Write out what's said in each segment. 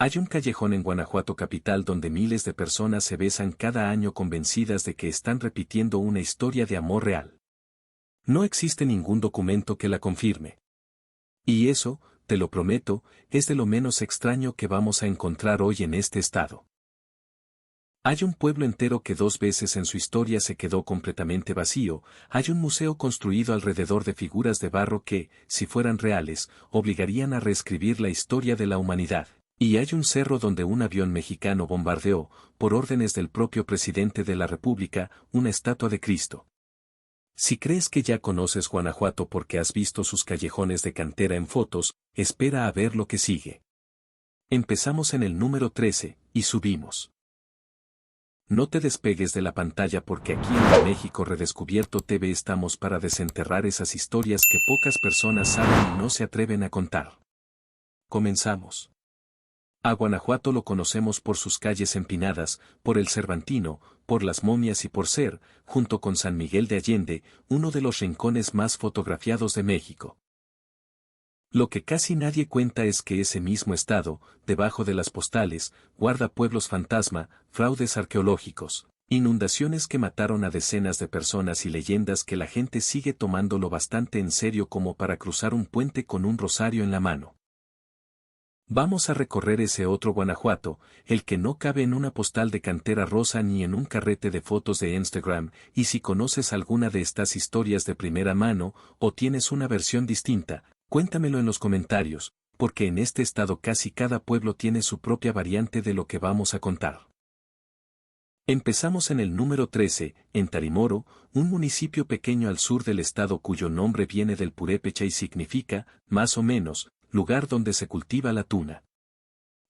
Hay un callejón en Guanajuato capital donde miles de personas se besan cada año convencidas de que están repitiendo una historia de amor real. No existe ningún documento que la confirme. Y eso, te lo prometo, es de lo menos extraño que vamos a encontrar hoy en este estado. Hay un pueblo entero que 2 veces en su historia se quedó completamente vacío, hay un museo construido alrededor de figuras de barro que, si fueran reales, obligarían a reescribir la historia de la humanidad. Y hay un cerro donde un avión mexicano bombardeó, por órdenes del propio presidente de la República, una estatua de Cristo. Si crees que ya conoces Guanajuato porque has visto sus callejones de cantera en fotos, espera a ver lo que sigue. Empezamos en el número 13, y subimos. No te despegues de la pantalla porque aquí en México Redescubierto TV estamos para desenterrar esas historias que pocas personas saben y no se atreven a contar. Comenzamos. A Guanajuato lo conocemos por sus calles empinadas, por el Cervantino, por las momias y por ser, junto con San Miguel de Allende, uno de los rincones más fotografiados de México. Lo que casi nadie cuenta es que ese mismo estado, debajo de las postales, guarda pueblos fantasma, fraudes arqueológicos, inundaciones que mataron a decenas de personas y leyendas que la gente sigue tomándolo bastante en serio como para cruzar un puente con un rosario en la mano. Vamos a recorrer ese otro Guanajuato, el que no cabe en una postal de cantera rosa ni en un carrete de fotos de Instagram, y si conoces alguna de estas historias de primera mano, o tienes una versión distinta, cuéntamelo en los comentarios, porque en este estado casi cada pueblo tiene su propia variante de lo que vamos a contar. Empezamos en el número 13, en Tarimoro, un municipio pequeño al sur del estado cuyo nombre viene del purépecha y significa, más o menos, lugar donde se cultiva la tuna.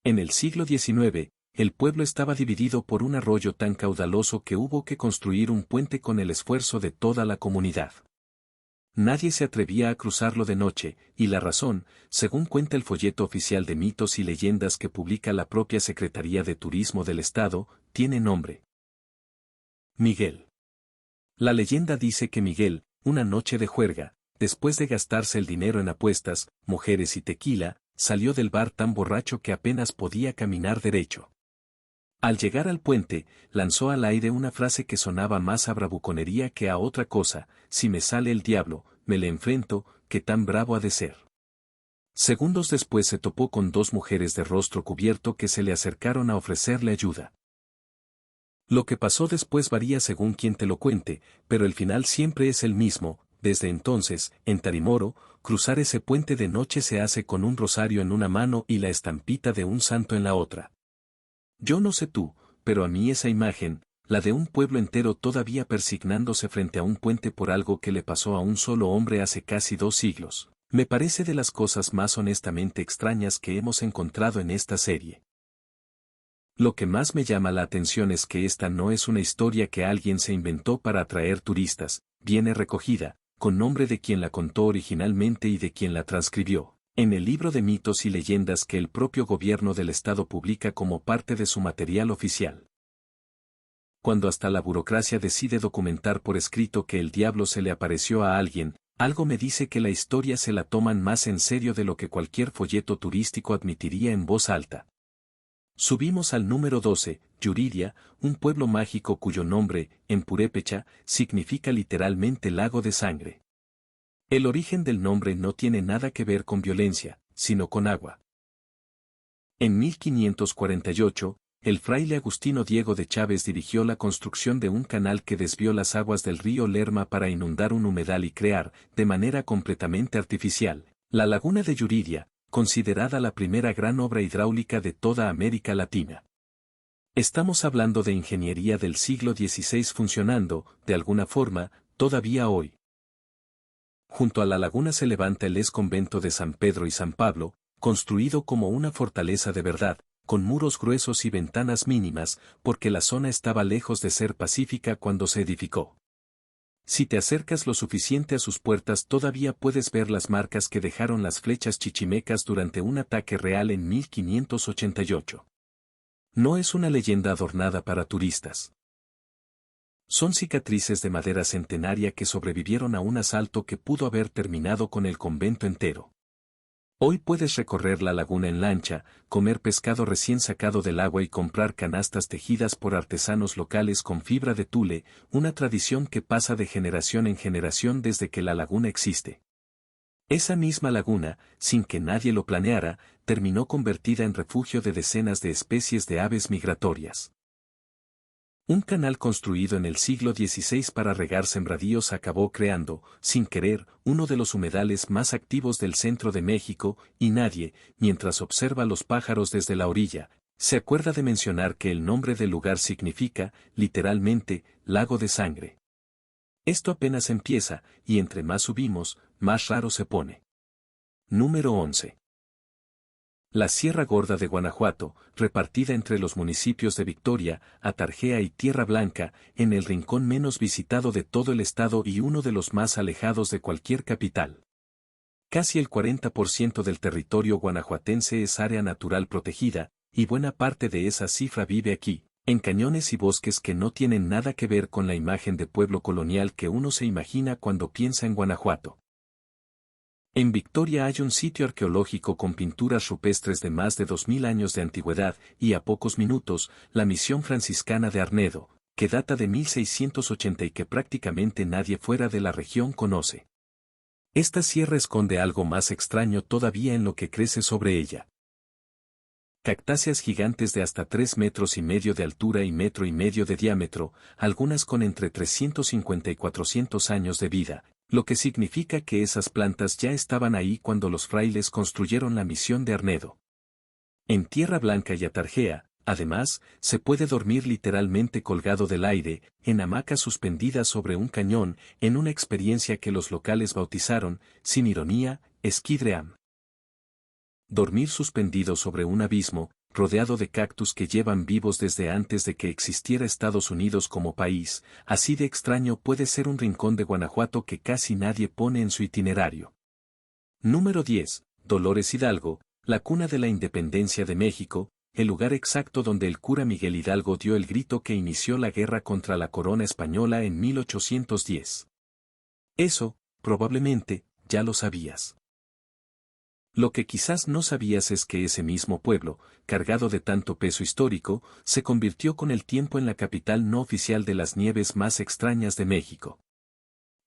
En el siglo XIX, el pueblo estaba dividido por un arroyo tan caudaloso que hubo que construir un puente con el esfuerzo de toda la comunidad. Nadie se atrevía a cruzarlo de noche, y la razón, según cuenta el folleto oficial de mitos y leyendas que publica la propia Secretaría de Turismo del Estado, tiene nombre. Miguel. La leyenda dice que Miguel, una noche de juerga, después de gastarse el dinero en apuestas, mujeres y tequila, salió del bar tan borracho que apenas podía caminar derecho. Al llegar al puente, lanzó al aire una frase que sonaba más a bravuconería que a otra cosa: si me sale el diablo, me le enfrento, que tan bravo ha de ser. Segundos después se topó con 2 mujeres de rostro cubierto que se le acercaron a ofrecerle ayuda. Lo que pasó después varía según quien te lo cuente, pero el final siempre es el mismo. Desde entonces, en Tarimoro, cruzar ese puente de noche se hace con un rosario en una mano y la estampita de un santo en la otra. Yo no sé tú, pero a mí esa imagen, la de un pueblo entero todavía persignándose frente a un puente por algo que le pasó a un solo hombre hace casi 2 siglos, me parece de las cosas más honestamente extrañas que hemos encontrado en esta serie. Lo que más me llama la atención es que esta no es una historia que alguien se inventó para atraer turistas, viene recogida, con nombre de quien la contó originalmente y de quien la transcribió, en el libro de mitos y leyendas que el propio gobierno del estado publica como parte de su material oficial. Cuando hasta la burocracia decide documentar por escrito que el diablo se le apareció a alguien, algo me dice que la historia se la toman más en serio de lo que cualquier folleto turístico admitiría en voz alta. Subimos al número 12, Yuriria, un pueblo mágico cuyo nombre, en purépecha, significa literalmente lago de sangre. El origen del nombre no tiene nada que ver con violencia, sino con agua. En 1548, el fraile Agustino Diego de Chávez dirigió la construcción de un canal que desvió las aguas del río Lerma para inundar un humedal y crear, de manera completamente artificial, la laguna de Yuriria, considerada la primera gran obra hidráulica de toda América Latina. Estamos hablando de ingeniería del siglo XVI funcionando, de alguna forma, todavía hoy. Junto a la laguna se levanta el ex-convento de San Pedro y San Pablo, construido como una fortaleza de verdad, con muros gruesos y ventanas mínimas, porque la zona estaba lejos de ser pacífica cuando se edificó. Si te acercas lo suficiente a sus puertas todavía puedes ver las marcas que dejaron las flechas chichimecas durante un ataque real en 1588. No es una leyenda adornada para turistas. Son cicatrices de madera centenaria que sobrevivieron a un asalto que pudo haber terminado con el convento entero. Hoy puedes recorrer la laguna en lancha, comer pescado recién sacado del agua y comprar canastas tejidas por artesanos locales con fibra de tule, una tradición que pasa de generación en generación desde que la laguna existe. Esa misma laguna, sin que nadie lo planeara, terminó convertida en refugio de decenas de especies de aves migratorias. Un canal construido en el siglo XVI para regar sembradíos acabó creando, sin querer, uno de los humedales más activos del centro de México, y nadie, mientras observa los pájaros desde la orilla, se acuerda de mencionar que el nombre del lugar significa, literalmente, lago de sangre. Esto apenas empieza, y entre más subimos, más raro se pone. Número 11. La Sierra Gorda de Guanajuato, repartida entre los municipios de Victoria, Atarjea y Tierra Blanca, en el rincón menos visitado de todo el estado y uno de los más alejados de cualquier capital. Casi el 40% del territorio guanajuatense es área natural protegida, y buena parte de esa cifra vive aquí, en cañones y bosques que no tienen nada que ver con la imagen de pueblo colonial que uno se imagina cuando piensa en Guanajuato. En Victoria hay un sitio arqueológico con pinturas rupestres de más de 2000 años de antigüedad y a pocos minutos, la misión franciscana de Arnedo, que data de 1680 y que prácticamente nadie fuera de la región conoce. Esta sierra esconde algo más extraño todavía en lo que crece sobre ella. Cactáceas gigantes de hasta 3,5 metros de altura y 1,5 metros de diámetro, algunas con entre 350 y 400 años de vida, lo que significa que esas plantas ya estaban ahí cuando los frailes construyeron la misión de Arnedo. En Tierra Blanca y Atarjea, además, se puede dormir literalmente colgado del aire, en hamacas suspendidas sobre un cañón, en una experiencia que los locales bautizaron, sin ironía, esquí-dream. Dormir suspendido sobre un abismo, rodeado de cactus que llevan vivos desde antes de que existiera Estados Unidos como país, así de extraño puede ser un rincón de Guanajuato que casi nadie pone en su itinerario. Número 10. Dolores Hidalgo, la cuna de la independencia de México, el lugar exacto donde el cura Miguel Hidalgo dio el grito que inició la guerra contra la corona española en 1810. Eso, probablemente, ya lo sabías. Lo que quizás no sabías es que ese mismo pueblo, cargado de tanto peso histórico, se convirtió con el tiempo en la capital no oficial de las nieves más extrañas de México.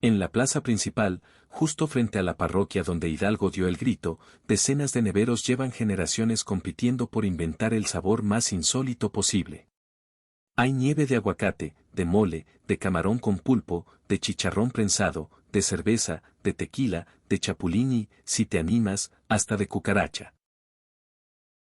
En la plaza principal, justo frente a la parroquia donde Hidalgo dio el grito, decenas de neveros llevan generaciones compitiendo por inventar el sabor más insólito posible. Hay nieve de aguacate, de mole, de camarón con pulpo, de chicharrón prensado, de cerveza, de tequila, de chapulín y, si te animas, hasta de cucaracha.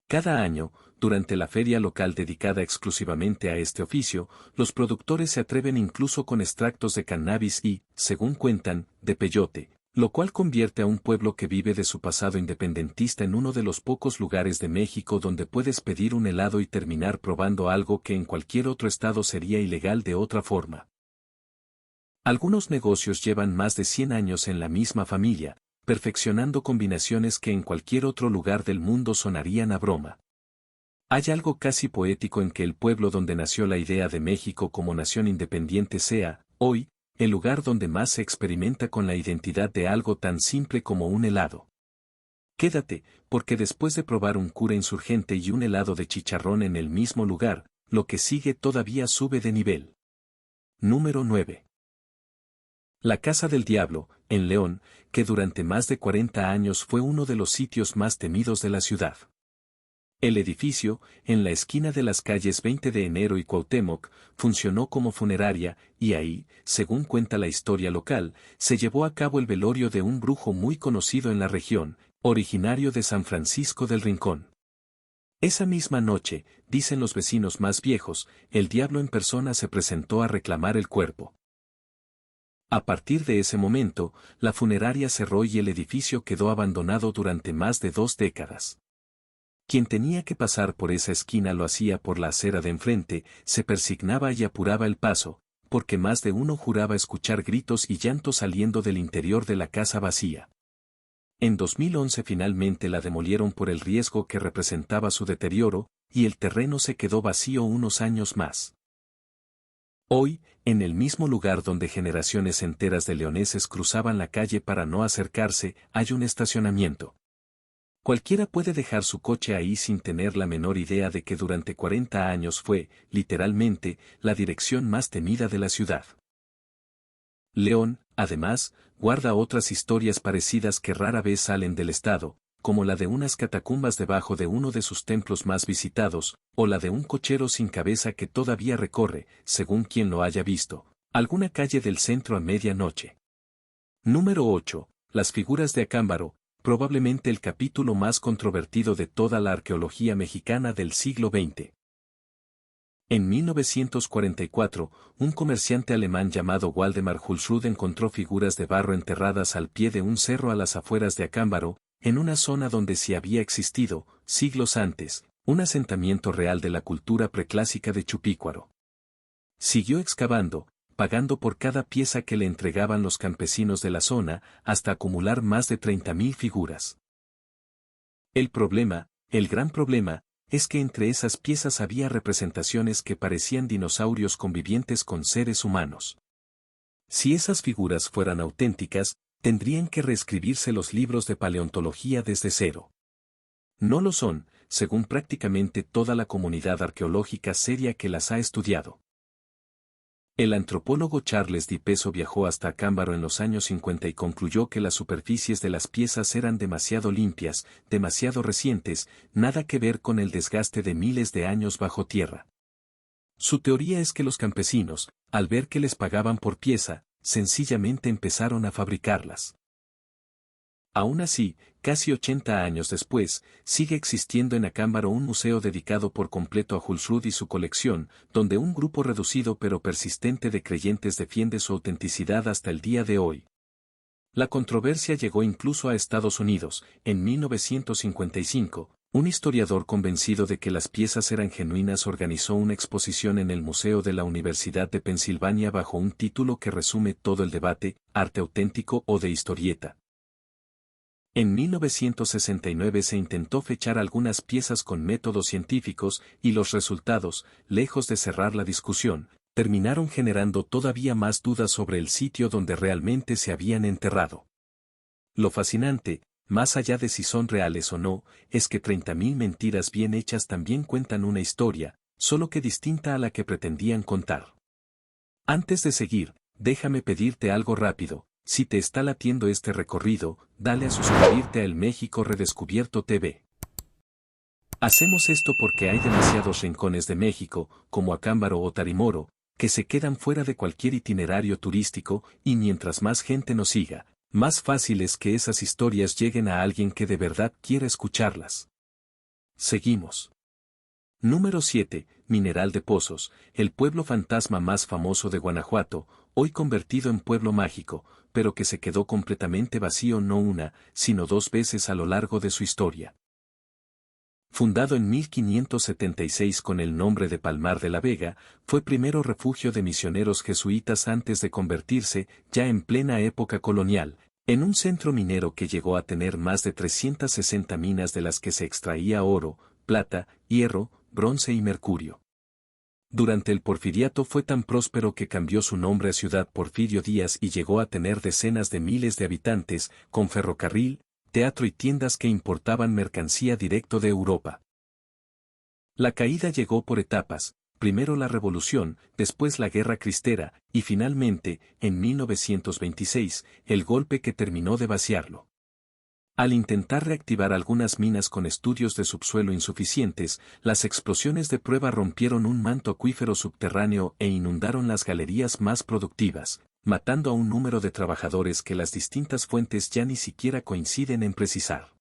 Cada año, durante la feria local dedicada exclusivamente a este oficio, los productores se atreven incluso con extractos de cannabis y, según cuentan, de peyote, lo cual convierte a un pueblo que vive de su pasado independentista en uno de los pocos lugares de México donde puedes pedir un helado y terminar probando algo que en cualquier otro estado sería ilegal de otra forma. Algunos negocios llevan más de 100 años en la misma familia, perfeccionando combinaciones que en cualquier otro lugar del mundo sonarían a broma. Hay algo casi poético en que el pueblo donde nació la idea de México como nación independiente sea, hoy, el lugar donde más se experimenta con la identidad de algo tan simple como un helado. Quédate, porque después de probar un cura insurgente y un helado de chicharrón en el mismo lugar, lo que sigue todavía sube de nivel. Número 9. La Casa del Diablo, en León, que durante más de 40 años fue uno de los sitios más temidos de la ciudad. El edificio, en la esquina de las calles 20 de Enero y Cuauhtémoc, funcionó como funeraria, y ahí, según cuenta la historia local, se llevó a cabo el velorio de un brujo muy conocido en la región, originario de San Francisco del Rincón. Esa misma noche, dicen los vecinos más viejos, el diablo en persona se presentó a reclamar el cuerpo. A partir de ese momento, la funeraria cerró y el edificio quedó abandonado durante más de 2 décadas. Quien tenía que pasar por esa esquina lo hacía por la acera de enfrente, se persignaba y apuraba el paso, porque más de uno juraba escuchar gritos y llantos saliendo del interior de la casa vacía. En 2011 finalmente la demolieron por el riesgo que representaba su deterioro, y el terreno se quedó vacío unos años más. Hoy, en el mismo lugar donde generaciones enteras de leoneses cruzaban la calle para no acercarse, hay un estacionamiento. Cualquiera puede dejar su coche ahí sin tener la menor idea de que durante 40 años fue, literalmente, la dirección más temida de la ciudad. León, además, guarda otras historias parecidas que rara vez salen del estado, como la de unas catacumbas debajo de uno de sus templos más visitados, o la de un cochero sin cabeza que todavía recorre, según quien lo haya visto, alguna calle del centro a medianoche. Número 8. Las figuras de Acámbaro, probablemente el capítulo más controvertido de toda la arqueología mexicana del siglo XX. En 1944, un comerciante alemán llamado Waldemar Hulsrud encontró figuras de barro enterradas al pie de un cerro a las afueras de Acámbaro, en una zona donde sí había existido, siglos antes, un asentamiento real de la cultura preclásica de Chupícuaro. Siguió excavando, pagando por cada pieza que le entregaban los campesinos de la zona, hasta acumular más de 30.000 figuras. El problema, el gran problema, es que entre esas piezas había representaciones que parecían dinosaurios convivientes con seres humanos. Si esas figuras fueran auténticas, tendrían que reescribirse los libros de paleontología desde cero. No lo son, según prácticamente toda la comunidad arqueológica seria que las ha estudiado. El antropólogo Charles Di Peso viajó hasta Acámbaro en los años 50 y concluyó que las superficies de las piezas eran demasiado limpias, demasiado recientes, nada que ver con el desgaste de miles de años bajo tierra. Su teoría es que los campesinos, al ver que les pagaban por pieza, sencillamente empezaron a fabricarlas. Aún así, casi 80 años después, sigue existiendo en Acámbaro un museo dedicado por completo a Hulsrud y su colección, donde un grupo reducido pero persistente de creyentes defiende su autenticidad hasta el día de hoy. La controversia llegó incluso a Estados Unidos. En 1955, un historiador convencido de que las piezas eran genuinas organizó una exposición en el Museo de la Universidad de Pensilvania bajo un título que resume todo el debate, arte auténtico o de historieta. En 1969 se intentó fechar algunas piezas con métodos científicos y los resultados, lejos de cerrar la discusión, terminaron generando todavía más dudas sobre el sitio donde realmente se habían enterrado. Lo fascinante, más allá de si son reales o no, es que 30.000 mentiras bien hechas también cuentan una historia, solo que distinta a la que pretendían contar. Antes de seguir, déjame pedirte algo rápido. Si te está latiendo este recorrido, dale a suscribirte a El México Redescubierto TV. Hacemos esto porque hay demasiados rincones de México, como Acámbaro o Tarimoro, que se quedan fuera de cualquier itinerario turístico, y mientras más gente nos siga, más fácil es que esas historias lleguen a alguien que de verdad quiera escucharlas. Seguimos. Número 7. Mineral de Pozos, el pueblo fantasma más famoso de Guanajuato, hoy convertido en pueblo mágico, pero que se quedó completamente vacío no una, sino dos veces a lo largo de su historia. Fundado en 1576 con el nombre de Palmar de la Vega, fue primero refugio de misioneros jesuitas antes de convertirse, ya en plena época colonial, en un centro minero que llegó a tener más de 360 minas de las que se extraía oro, plata, hierro, bronce y mercurio. Durante el Porfiriato fue tan próspero que cambió su nombre a Ciudad Porfirio Díaz y llegó a tener decenas de miles de habitantes, con ferrocarril, teatro y tiendas que importaban mercancía directo de Europa. La caída llegó por etapas, primero la Revolución, después la Guerra Cristera, y finalmente, en 1926, el golpe que terminó de vaciarlo. Al intentar reactivar algunas minas con estudios de subsuelo insuficientes, las explosiones de prueba rompieron un manto acuífero subterráneo e inundaron las galerías más productivas, matando a un número de trabajadores que las distintas fuentes ya ni siquiera coinciden en precisar.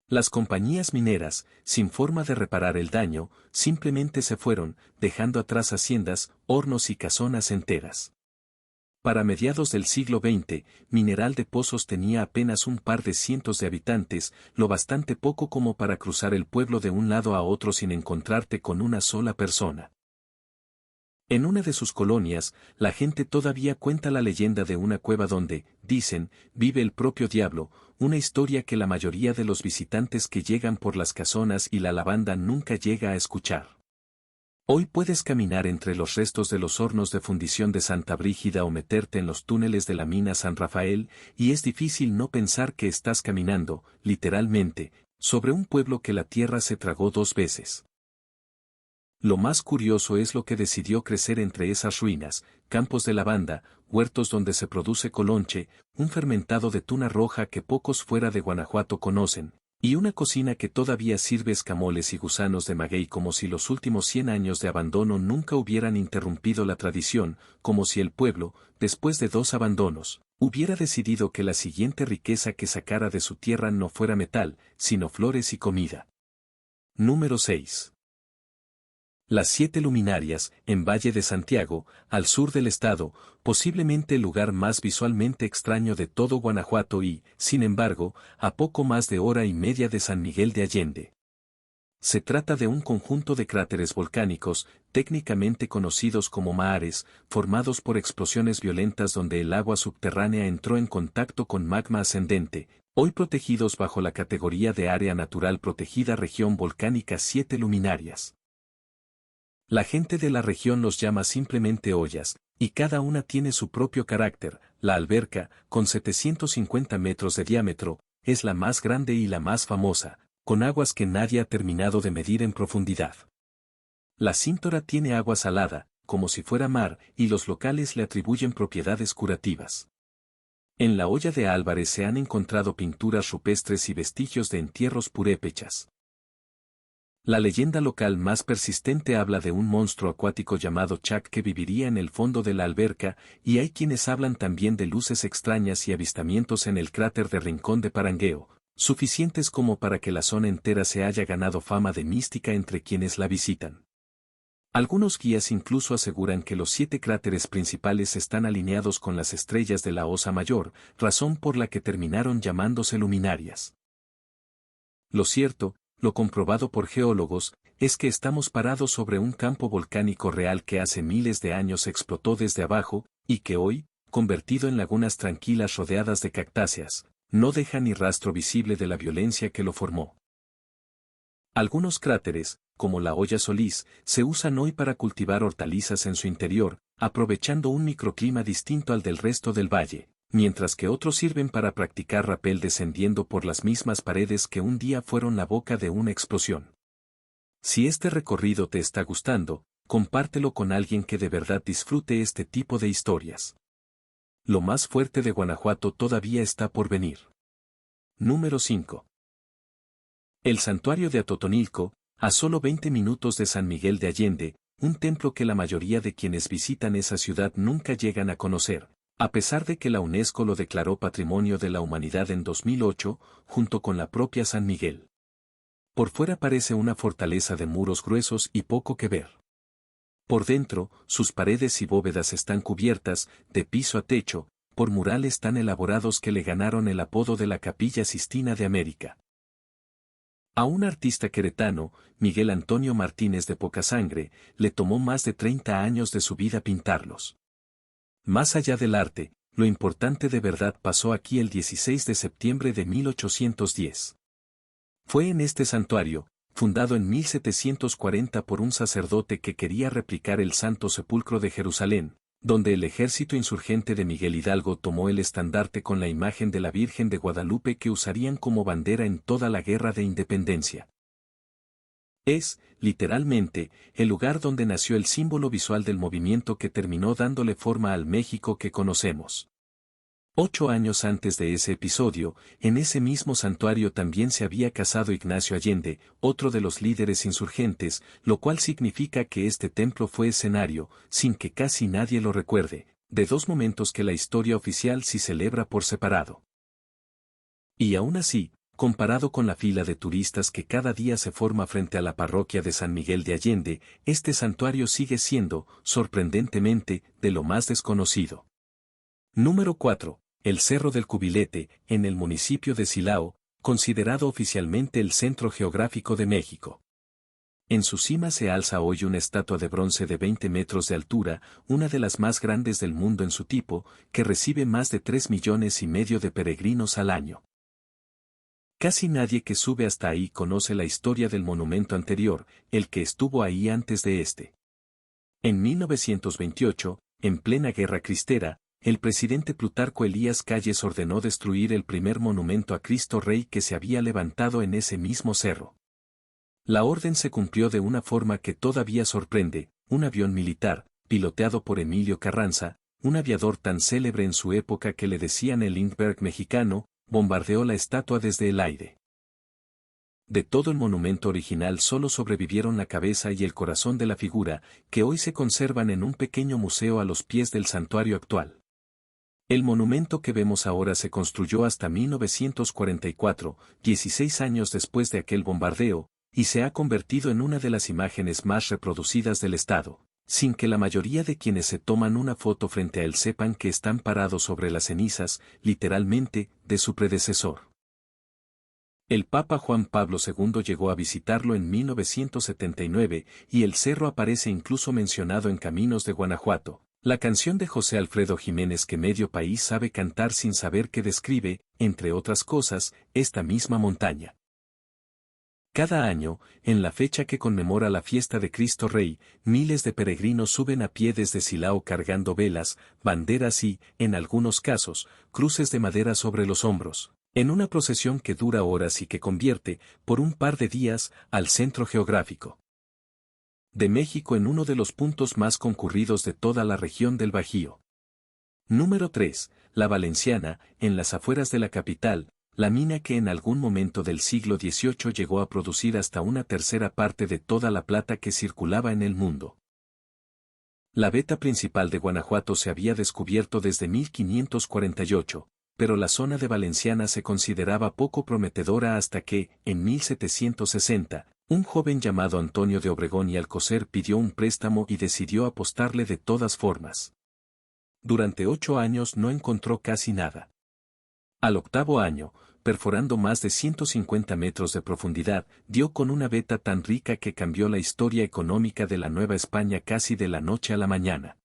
Las compañías mineras, sin forma de reparar el daño, simplemente se fueron, dejando atrás haciendas, hornos y casonas enteras. Para mediados del siglo XX, Mineral de Pozos tenía apenas un par de cientos de habitantes, lo bastante poco como para cruzar el pueblo de un lado a otro sin encontrarte con una sola persona. En una de sus colonias, la gente todavía cuenta la leyenda de una cueva donde, dicen, vive el propio diablo, una historia que la mayoría de los visitantes que llegan por las casonas y la lavanda nunca llega a escuchar. Hoy puedes caminar entre los restos de los hornos de fundición de Santa Brígida o meterte en los túneles de la mina San Rafael, y es difícil no pensar que estás caminando, literalmente, sobre un pueblo que la tierra se tragó 2 veces. Lo más curioso es lo que decidió crecer entre esas ruinas: campos de lavanda, huertos donde se produce colonche, un fermentado de tuna roja que pocos fuera de Guanajuato conocen, y una cocina que todavía sirve escamoles y gusanos de maguey, como si los últimos 100 años de abandono nunca hubieran interrumpido la tradición, como si el pueblo, después de 2 abandonos, hubiera decidido que la siguiente riqueza que sacara de su tierra no fuera metal, sino flores y comida. Número 6. Las 7 luminarias, en Valle de Santiago, al sur del estado, posiblemente el lugar más visualmente extraño de todo Guanajuato y, sin embargo, a poco más de hora y media de San Miguel de Allende. Se trata de un conjunto de cráteres volcánicos, técnicamente conocidos como mahares, formados por explosiones violentas donde el agua subterránea entró en contacto con magma ascendente, hoy protegidos bajo la categoría de Área Natural Protegida Región Volcánica 7 Luminarias. La gente de la región los llama simplemente ollas, y cada una tiene su propio carácter. La alberca, con 750 metros de diámetro, es la más grande y la más famosa, con aguas que nadie ha terminado de medir en profundidad. La Cíntora tiene agua salada, como si fuera mar, y los locales le atribuyen propiedades curativas. En la olla de Álvarez se han encontrado pinturas rupestres y vestigios de entierros purépechas. La leyenda local más persistente habla de un monstruo acuático llamado Chac que viviría en el fondo de la alberca, y hay quienes hablan también de luces extrañas y avistamientos en el cráter de Rincón de Parangueo, suficientes como para que la zona entera se haya ganado fama de mística entre quienes la visitan. Algunos guías incluso aseguran que los 7 cráteres principales están alineados con las estrellas de la Osa Mayor, razón por la que terminaron llamándose luminarias. Lo cierto, lo comprobado por geólogos, es que estamos parados sobre un campo volcánico real que hace miles de años explotó desde abajo, y que hoy, convertido en lagunas tranquilas rodeadas de cactáceas, no deja ni rastro visible de la violencia que lo formó. Algunos cráteres, como la Olla Solís, se usan hoy para cultivar hortalizas en su interior, aprovechando un microclima distinto al del resto del valle, mientras que otros sirven para practicar rapel descendiendo por las mismas paredes que un día fueron la boca de una explosión. Si este recorrido te está gustando, compártelo con alguien que de verdad disfrute este tipo de historias. Lo más fuerte de Guanajuato todavía está por venir. Número 5. El santuario de Atotonilco, a solo 20 minutos de San Miguel de Allende, un templo que la mayoría de quienes visitan esa ciudad nunca llegan a conocer, a pesar de que la UNESCO lo declaró Patrimonio de la Humanidad en 2008, junto con la propia San Miguel. Por fuera parece una fortaleza de muros gruesos y poco que ver. Por dentro, sus paredes y bóvedas están cubiertas, de piso a techo, por murales tan elaborados que le ganaron el apodo de la Capilla Sistina de América. A un artista queretano, Miguel Antonio Martínez de Pocasangre, le tomó más de 30 años de su vida pintarlos. Más allá del arte, lo importante de verdad pasó aquí el 16 de septiembre de 1810. Fue en este santuario, fundado en 1740 por un sacerdote que quería replicar el Santo Sepulcro de Jerusalén, donde el ejército insurgente de Miguel Hidalgo tomó el estandarte con la imagen de la Virgen de Guadalupe que usarían como bandera en toda la Guerra de Independencia. Es, literalmente, el lugar donde nació el símbolo visual del movimiento que terminó dándole forma al México que conocemos. 8 años antes de ese episodio, en ese mismo santuario también se había casado Ignacio Allende, otro de los líderes insurgentes, lo cual significa que este templo fue escenario, sin que casi nadie lo recuerde, de 2 momentos que la historia oficial sí celebra por separado. Y aún así, comparado con la fila de turistas que cada día se forma frente a la parroquia de San Miguel de Allende, este santuario sigue siendo, sorprendentemente, de lo más desconocido. Número 4. El Cerro del Cubilete, en el municipio de Silao, considerado oficialmente el centro geográfico de México. En su cima se alza hoy una estatua de bronce de 20 metros de altura, una de las más grandes del mundo en su tipo, que recibe más de 3,5 millones de peregrinos al año. Casi nadie que sube hasta ahí conoce la historia del monumento anterior, el que estuvo ahí antes de este. En 1928, en plena Guerra Cristera, el presidente Plutarco Elías Calles ordenó destruir el primer monumento a Cristo Rey que se había levantado en ese mismo cerro. La orden se cumplió de una forma que todavía sorprende: un avión militar, piloteado por Emilio Carranza, un aviador tan célebre en su época que le decían el Lindbergh mexicano, bombardeó la estatua desde el aire. De todo el monumento original solo sobrevivieron la cabeza y el corazón de la figura, que hoy se conservan en un pequeño museo a los pies del santuario actual. El monumento que vemos ahora se construyó hasta 1944, 16 años después de aquel bombardeo, y se ha convertido en una de las imágenes más reproducidas del estado, sin que la mayoría de quienes se toman una foto frente a él sepan que están parados sobre las cenizas, literalmente, de su predecesor. El Papa Juan Pablo II llegó a visitarlo en 1979, y el cerro aparece incluso mencionado en Caminos de Guanajuato, la canción de José Alfredo Jiménez que medio país sabe cantar sin saber que describe, entre otras cosas, esta misma montaña. Cada año, en la fecha que conmemora la fiesta de Cristo Rey, miles de peregrinos suben a pie desde Silao cargando velas, banderas y, en algunos casos, cruces de madera sobre los hombros, en una procesión que dura horas y que convierte, por un par de días, al centro geográfico de México en uno de los puntos más concurridos de toda la región del Bajío. Número 3. La Valenciana, en las afueras de la capital, la mina que en algún momento del siglo XVIII llegó a producir hasta una tercera parte de toda la plata que circulaba en el mundo. La veta principal de Guanajuato se había descubierto desde 1548, pero la zona de Valenciana se consideraba poco prometedora hasta que, en 1760, un joven llamado Antonio de Obregón y Alcocer pidió un préstamo y decidió apostarle de todas formas. Durante 8 años no encontró casi nada. Al 8º año, perforando más de 150 metros de profundidad, dio con una veta tan rica que cambió la historia económica de la Nueva España casi de la noche a la mañana.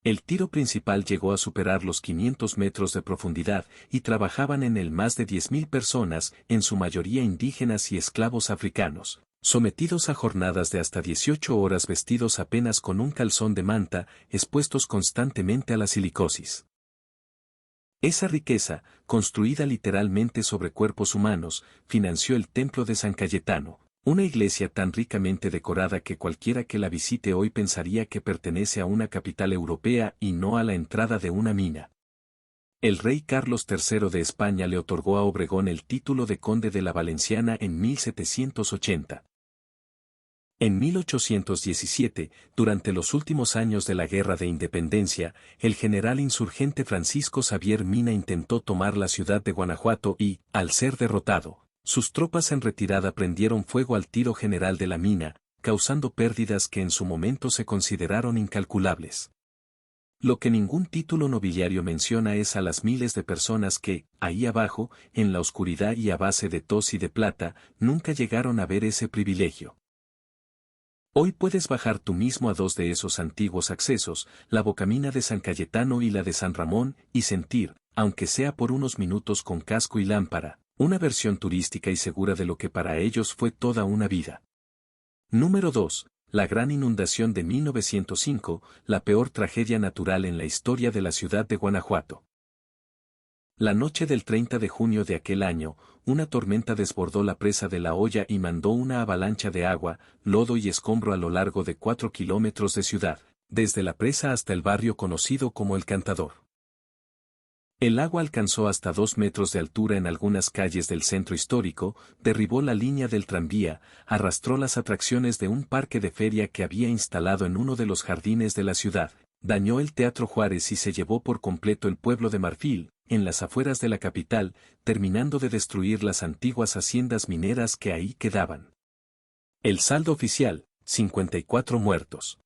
El tiro principal llegó a superar los 500 metros de profundidad y trabajaban en él más de 10.000 personas, en su mayoría indígenas y esclavos africanos, sometidos a jornadas de hasta 18 horas vestidos apenas con un calzón de manta, expuestos constantemente a la silicosis. Esa riqueza, construida literalmente sobre cuerpos humanos, financió el templo de San Cayetano, una iglesia tan ricamente decorada que cualquiera que la visite hoy pensaría que pertenece a una capital europea y no a la entrada de una mina. El rey Carlos III de España le otorgó a Obregón el título de conde de la Valenciana en 1780. En 1817, durante los últimos años de la Guerra de Independencia, el general insurgente Francisco Xavier Mina intentó tomar la ciudad de Guanajuato y, al ser derrotado, sus tropas en retirada prendieron fuego al tiro general de la mina, causando pérdidas que en su momento se consideraron incalculables. Lo que ningún título nobiliario menciona es a las miles de personas que, ahí abajo, en la oscuridad y a base de tos y de plata, nunca llegaron a ver ese privilegio. Hoy puedes bajar tú mismo a 2 de esos antiguos accesos, la Bocamina de San Cayetano y la de San Ramón, y sentir, aunque sea por unos minutos con casco y lámpara, una versión turística y segura de lo que para ellos fue toda una vida. Número 2. La gran inundación de 1905, la peor tragedia natural en la historia de la ciudad de Guanajuato. La noche del 30 de junio de aquel año, una tormenta desbordó la presa de La Hoya y mandó una avalancha de agua, lodo y escombro a lo largo de 4 kilómetros de ciudad, desde la presa hasta el barrio conocido como El Cantador. El agua alcanzó hasta 2 metros de altura en algunas calles del centro histórico, derribó la línea del tranvía, arrastró las atracciones de un parque de feria que había instalado en uno de los jardines de la ciudad, dañó el Teatro Juárez y se llevó por completo el pueblo de Marfil, en las afueras de la capital, terminando de destruir las antiguas haciendas mineras que ahí quedaban. El saldo oficial, 54 muertos.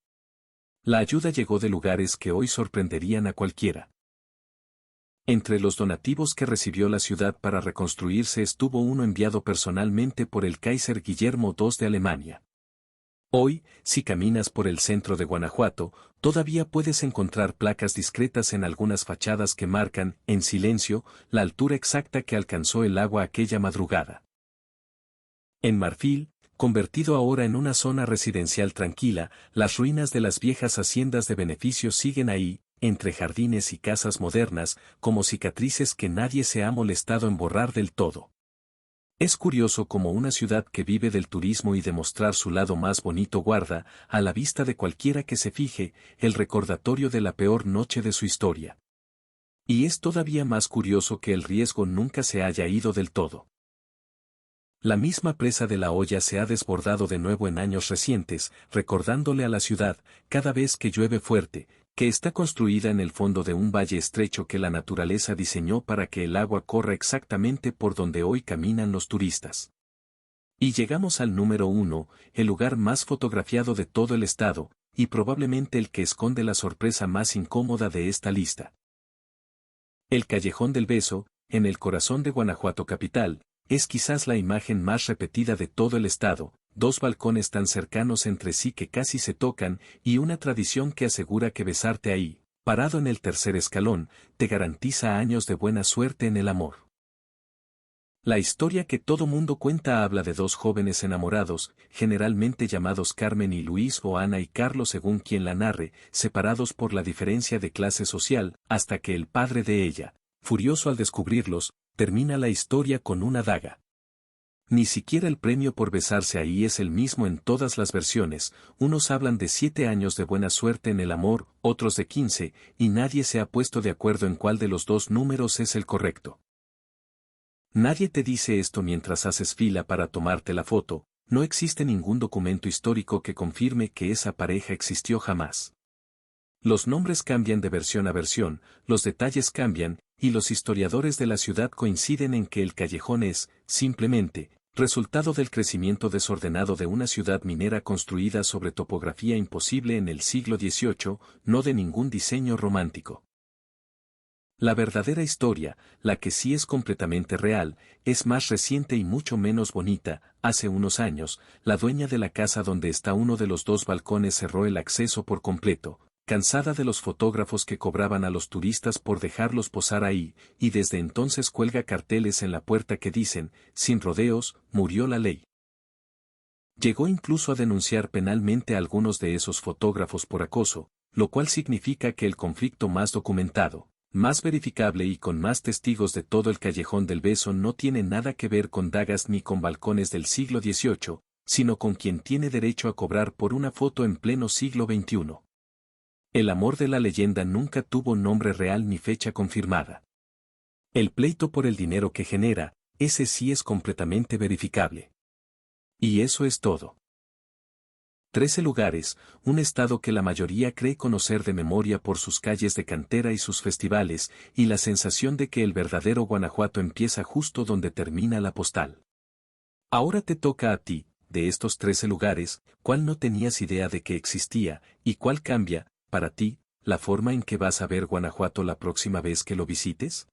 La ayuda llegó de lugares que hoy sorprenderían a cualquiera. Entre los donativos que recibió la ciudad para reconstruirse estuvo uno enviado personalmente por el Kaiser Guillermo II de Alemania. Hoy, si caminas por el centro de Guanajuato, todavía puedes encontrar placas discretas en algunas fachadas que marcan, en silencio, la altura exacta que alcanzó el agua aquella madrugada. En Marfil, Convertido ahora en una zona residencial tranquila, las ruinas de las viejas haciendas de beneficios siguen ahí, entre jardines y casas modernas, como cicatrices que nadie se ha molestado en borrar del todo. Es curioso cómo una ciudad que vive del turismo y de mostrar su lado más bonito guarda, a la vista de cualquiera que se fije, el recordatorio de la peor noche de su historia. Y es todavía más curioso que el riesgo nunca se haya ido del todo. La misma presa de La Hoya se ha desbordado de nuevo en años recientes, recordándole a la ciudad, cada vez que llueve fuerte, que está construida en el fondo de un valle estrecho que la naturaleza diseñó para que el agua corra exactamente por donde hoy caminan los turistas. Y llegamos al número 1, el lugar más fotografiado de todo el estado, y probablemente el que esconde la sorpresa más incómoda de esta lista. El Callejón del Beso, en el corazón de Guanajuato capital, es quizás la imagen más repetida de todo el estado, dos balcones tan cercanos entre sí que casi se tocan y una tradición que asegura que besarte ahí, parado en el tercer escalón, te garantiza años de buena suerte en el amor. La historia que todo mundo cuenta habla de dos jóvenes enamorados, generalmente llamados Carmen y Luis o Ana y Carlos según quien la narre, separados por la diferencia de clase social, hasta que el padre de ella, furioso al descubrirlos, termina la historia con una daga. Ni siquiera el premio por besarse ahí es el mismo en todas las versiones, unos hablan de 7 años de buena suerte en el amor, otros de 15, y nadie se ha puesto de acuerdo en cuál de los dos números es el correcto. Nadie te dice esto mientras haces fila para tomarte la foto, no existe ningún documento histórico que confirme que esa pareja existió jamás. Los nombres cambian de versión a versión, los detalles cambian, y los historiadores de la ciudad coinciden en que el callejón es, simplemente, resultado del crecimiento desordenado de una ciudad minera construida sobre topografía imposible en el siglo XVIII, no de ningún diseño romántico. La verdadera historia, la que sí es completamente real, es más reciente y mucho menos bonita. Hace unos años, la dueña de la casa donde está uno de los dos balcones cerró el acceso por completo, cansada de los fotógrafos que cobraban a los turistas por dejarlos posar ahí, y desde entonces cuelga carteles en la puerta que dicen, sin rodeos, murió la ley. Llegó incluso a denunciar penalmente a algunos de esos fotógrafos por acoso, lo cual significa que el conflicto más documentado, más verificable y con más testigos de todo el Callejón del Beso no tiene nada que ver con dagas ni con balcones del siglo XVIII, sino con quien tiene derecho a cobrar por una foto en pleno siglo XXI. El amor de la leyenda nunca tuvo nombre real ni fecha confirmada. El pleito por el dinero que genera, ese sí es completamente verificable. Y eso es todo. 13 lugares, un estado que la mayoría cree conocer de memoria por sus calles de cantera y sus festivales, y la sensación de que el verdadero Guanajuato empieza justo donde termina la postal. Ahora te toca a ti, de estos 13 lugares, ¿cuál no tenías idea de que existía, y cuál cambia, para ti, la forma en que vas a ver Guanajuato la próxima vez que lo visites?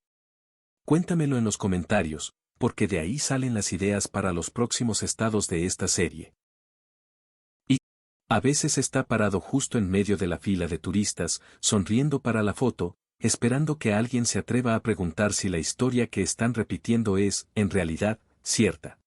Cuéntamelo en los comentarios, porque de ahí salen las ideas para los próximos estados de esta serie. Y a veces está parado justo en medio de la fila de turistas, sonriendo para la foto, esperando que alguien se atreva a preguntar si la historia que están repitiendo es, en realidad, cierta.